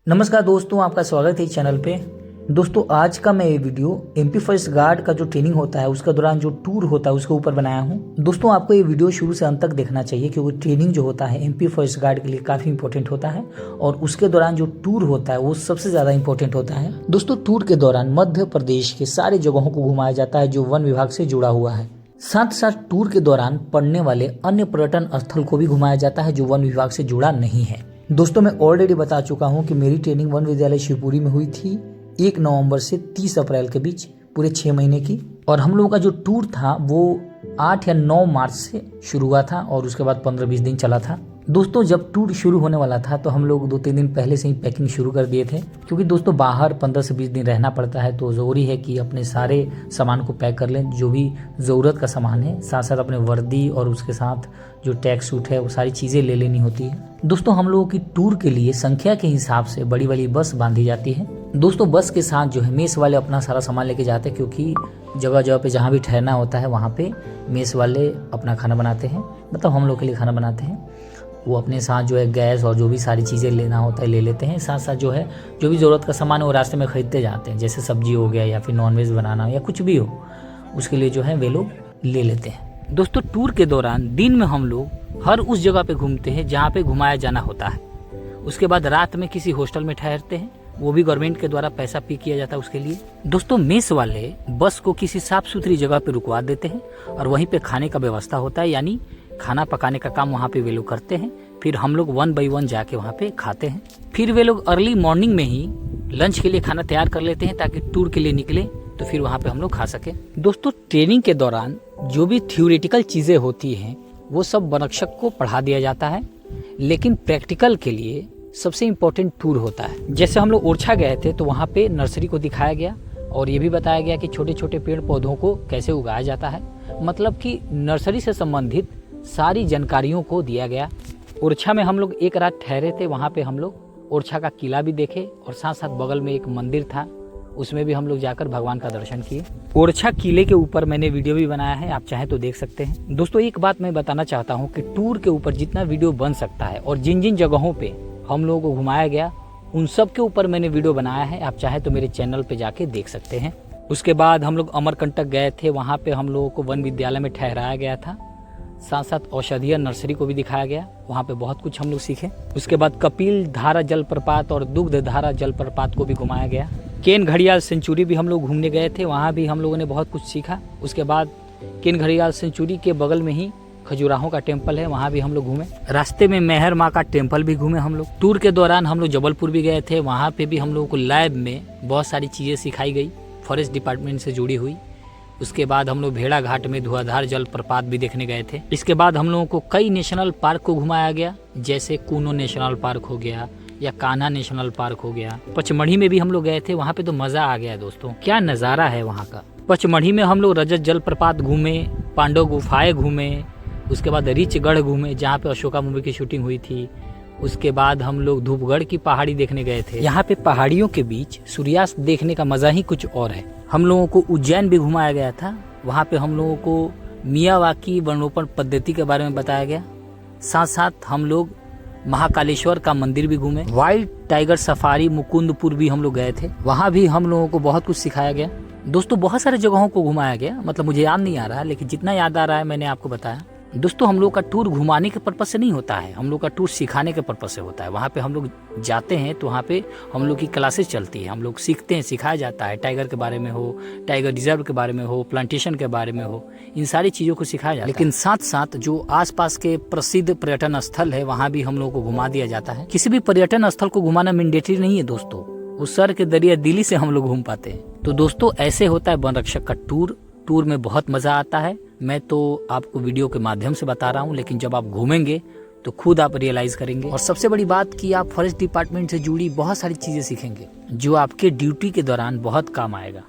नमस्कार दोस्तों, आपका स्वागत है इस चैनल पे। दोस्तों आज का मैं ये वीडियो एमपी फॉरेस्ट गार्ड का जो ट्रेनिंग होता है उसके दौरान जो टूर होता है उसके ऊपर बनाया हूँ। दोस्तों आपको ये वीडियो शुरू से अंत तक देखना चाहिए क्योंकि ट्रेनिंग जो होता है एमपी फॉरेस्ट गार्ड के लिए काफ़ी इंपॉर्टेंट होता है और उसके दौरान जो टूर होता है वो सबसे ज़्यादा इंपॉर्टेंट होता है। दोस्तों टूर के दौरान मध्य प्रदेश के सारे जगहों को घुमाया जाता है जो वन विभाग से जुड़ा हुआ है। साथ साथ टूर के दौरान पड़ने वाले अन्य पर्यटन स्थल को भी घुमाया जाता है जो वन विभाग से जुड़ा नहीं है। दोस्तों मैं ऑलरेडी बता चुका हूं कि मेरी ट्रेनिंग वन विद्यालय शिवपुरी में हुई थी 1 नवंबर से 30 अप्रैल के बीच, पूरे 6 महीने की। और हम लोगों का जो टूर था वो 8 या 9 मार्च से शुरू हुआ था और उसके बाद 15-20 दिन चला था। दोस्तों जब टूर शुरू होने वाला था तो हम लोग 2-3 दिन पहले से ही पैकिंग शुरू कर दिए थे क्योंकि दोस्तों बाहर 15 से 20 दिन रहना पड़ता है तो ज़रूरी है कि अपने सारे सामान को पैक कर लें, जो भी ज़रूरत का सामान है, साथ साथ अपने वर्दी और उसके साथ जो टैग सूट है वो सारी चीज़ें ले लेनी होती है। दोस्तों हम लोगों की टूर के लिए संख्या के हिसाब से बड़ी वाली बस बांधी जाती है। दोस्तों बस के साथ जो है मेस वाले अपना सारा सामान लेके जाते हैं क्योंकि जगह जगह पे जहाँ भी ठहरना होता है वहाँ पे मेस वाले अपना खाना बनाते हैं, मतलब हम लोग के लिए खाना बनाते हैं। वो अपने साथ जो है गैस और जो भी सारी चीज़ें लेना होता है ले लेते हैं। साथ साथ जो है जो भी ज़रूरत का सामान है वो रास्ते में खरीदते जाते हैं, जैसे सब्जी हो गया या फिर नॉनवेज बनाना या कुछ भी हो, उसके लिए जो है वे लोग ले लेते हैं। दोस्तों टूर के दौरान दिन में हम लोग हर उस जगह पे घूमते हैं जहाँ पे घुमाया जाना होता है। उसके बाद रात में किसी हॉस्टल में ठहरते हैं, वो भी गवर्नमेंट के द्वारा पैसा पे किया जाता है उसके लिए। दोस्तों मेस वाले बस को किसी साफ सुथरी जगह पे रुकवा देते हैं और वहीं पे खाने का व्यवस्था होता है, यानी खाना पकाने का काम वहाँ पे वे लोग करते हैं। फिर हम लोग 1 बाय 1 जाके वहाँ पे खाते हैं। फिर वे लोग अर्ली मॉर्निंग में ही लंच के लिए खाना तैयार कर लेते हैं ताकि टूर के लिए निकले तो फिर वहाँ पे हम लोग खा सकें। दोस्तों ट्रेनिंग के दौरान जो भी थ्योरेटिकल चीज़ें होती हैं वो सब वनरक्षक को पढ़ा दिया जाता है, लेकिन प्रैक्टिकल के लिए सबसे इम्पोर्टेंट टूर होता है। जैसे हम लोग ओरछा गए थे तो वहाँ पे नर्सरी को दिखाया गया और ये भी बताया गया कि छोटे छोटे पेड़ पौधों को कैसे उगाया जाता है, मतलब कि नर्सरी से संबंधित सारी जानकारियों को दिया गया। ओरछा में हम लोग एक रात ठहरे थे, वहाँ पे हम लोग ओरछा का किला भी देखे और साथ साथ बगल में एक मंदिर था, उसमें भी हम लोग जाकर भगवान का दर्शन किए। ओरछा किले के ऊपर मैंने वीडियो भी बनाया है, आप चाहें तो देख सकते हैं। दोस्तों एक बात मैं बताना चाहता हूँ कि टूर के ऊपर जितना वीडियो बन सकता है और जिन जिन जगहों पे हम लोगों को घुमाया गया उन सब के ऊपर मैंने वीडियो बनाया है, आप चाहें तो मेरे चैनल पे जाके देख सकते हैं। उसके बाद हम लोग अमरकंटक गए थे, वहाँ पे हम लोगों को वन विद्यालय में ठहराया गया था। साथ साथ औषधीय नर्सरी को भी दिखाया गया, वहाँ पे बहुत कुछ हम लोग सीखे। उसके बाद कपिल धारा जलप्रपात और दुग्ध धारा जलप्रपात को भी घुमाया गया। केन घड़ियाल सेंचुरी भी हम लोग घूमने गए थे, वहाँ भी हम लोगों ने बहुत कुछ सीखा। उसके बाद केन घड़ियाल सेंचुरी के बगल में ही खजुराहो का टेम्पल है, वहाँ भी हम लोग घूमे। रास्ते में मेहर माँ का टेम्पल भी घूमे हम लोग। टूर के दौरान हम लोग जबलपुर भी गए थे, वहाँ पे भी हम लोगों को लैब में बहुत सारी चीज़ें सिखाई गई फॉरेस्ट डिपार्टमेंट से जुड़ी हुई। उसके बाद हम लोग भेड़ा घाट में धुआंधार जलप्रपात भी देखने गए थे। इसके बाद हम लोगों को कई नेशनल पार्क को घुमाया गया, जैसे कूनो नेशनल पार्क हो गया या कान्हा नेशनल पार्क हो गया। पचमढ़ी में भी हम लोग गए थे, वहाँ पे तो मजा आ गया दोस्तों, क्या नज़ारा है वहाँ का। पचमढ़ी में हम लोग रजत जलप्रपात घूमे, पांडव गुफाएं घूमे, उसके बाद रीछगढ़ घूमे जहाँ पे अशोका मूवी की शूटिंग हुई थी। उसके बाद हम लोग धूपगढ़ की पहाड़ी देखने गए थे। यहाँ पे पहाड़ियों के बीच सूर्यास्त देखने का मजा ही कुछ और है। हम लोगों को उज्जैन भी घुमाया गया था, वहाँ पे हम लोगों को मियावाकी वनरोपण पद्धति के बारे में बताया गया। साथ साथ हम लोग महाकालेश्वर का मंदिर भी घूमे। वाइल्ड टाइगर सफारी मुकुंदपुर भी हम लोग गए थे, वहाँ भी हम लोगों को बहुत कुछ सिखाया गया। दोस्तों बहुत सारे जगहों को घुमाया गया, मतलब मुझे याद नहीं आ रहा है, लेकिन जितना याद आ रहा है मैंने आपको बताया। दोस्तों हम लोग का टूर घुमाने के पर्पज से नहीं होता है, हम लोग का टूर सिखाने के पर्पज से होता है। वहाँ पे हम लोग जाते हैं तो वहाँ पे हम लोग की क्लासेस चलती है, हम लोग सीखते हैं, सिखाया जाता है। टाइगर के बारे में हो, टाइगर रिजर्व के बारे में हो, प्लांटेशन के बारे में हो, इन सारी चीज़ों को सिखाया जाता है। लेकिन साथ साथ जो आसपास के प्रसिद्ध पर्यटन स्थल है वहाँ भी हम लोग को घुमा दिया जाता है। किसी भी पर्यटन स्थल को घुमाना मैंडेटरी नहीं है दोस्तों, उस सर के दरिया दिल्ली से हम लोग घूम पाते हैं। तो दोस्तों ऐसे होता है वन रक्षक का टूर। टूर में बहुत मजा आता है, मैं तो आपको वीडियो के माध्यम से बता रहा हूँ, लेकिन जब आप घूमेंगे तो खुद आप रियलाइज करेंगे। और सबसे बड़ी बात कि आप फॉरेस्ट डिपार्टमेंट से जुड़ी बहुत सारी चीजें सीखेंगे जो आपके ड्यूटी के दौरान बहुत काम आएगा।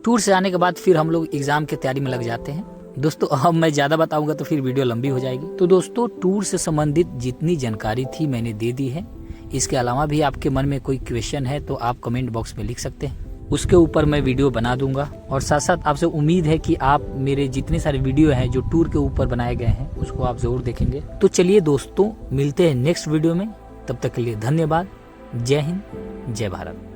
टूर से आने के बाद फिर हम लोग एग्जाम की तैयारी में लग जाते हैं। दोस्तों अब मैं ज्यादा बताऊंगा तो फिर वीडियो लंबी हो जाएगी। तो दोस्तों टूर से संबंधित जितनी जानकारी थी मैंने दे दी है। इसके अलावा भी आपके मन में कोई क्वेश्चन है तो आप कमेंट बॉक्स में लिख सकते हैं, उसके ऊपर मैं वीडियो बना दूंगा। और साथ साथ आपसे उम्मीद है कि आप मेरे जितने सारे वीडियो हैं जो टूर के ऊपर बनाए गए हैं उसको आप जरूर देखेंगे। तो चलिए दोस्तों मिलते हैं नेक्स्ट वीडियो में, तब तक के लिए धन्यवाद। जय हिंद, जय भारत।